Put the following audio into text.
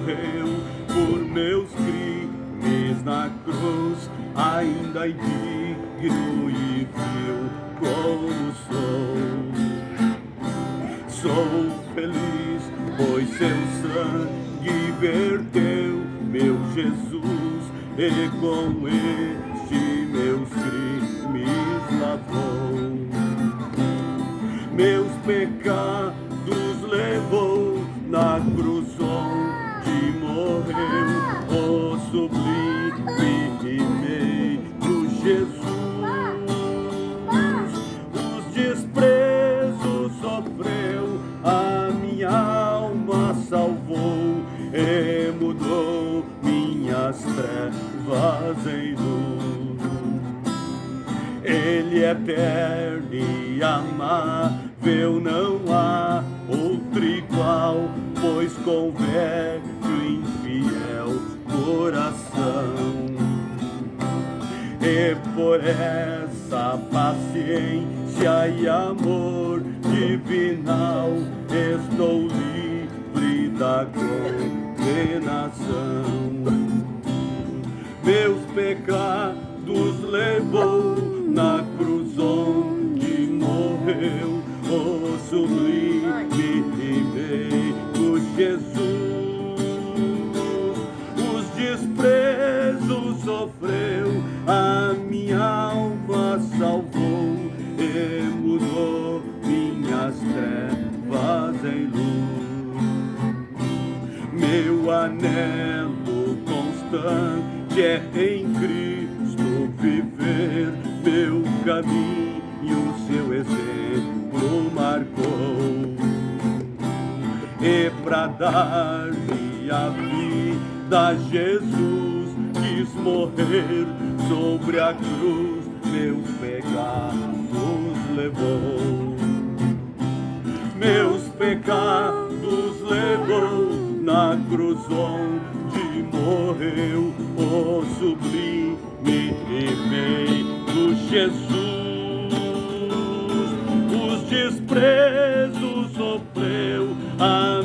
morreu por meus crimes na cruz, ainda indigno e vil como sou feliz, pois seu sangue verteu, meu Jesus, e com este meus crimes lavou. Meus pecados levou na cruz onde morreu o sublime e meio Jesus. Os desprezos sofreu, a minha alma salvou e mudou minhas trevas em luz. Ele é eterno e amável, não há outro igual, pois converte o infiel coração. E por essa paciência e amor divinal, estou livre da condenação. Meus pecados levou na cruz onde morreu o sublime e meio Jesus. Os desprezos sofreu, a minha alma salvou e mudou minhas trevas em luz. Meu anelo constante é em Cristo viver, meu caminho seu exemplo marcou. E pra dar-me a vida, Jesus quis morrer sobre a cruz, meus pecados levou. Meus pecados levou na cruz onde morreu o sublime e meio Jesus. Os desprezos sofreu, a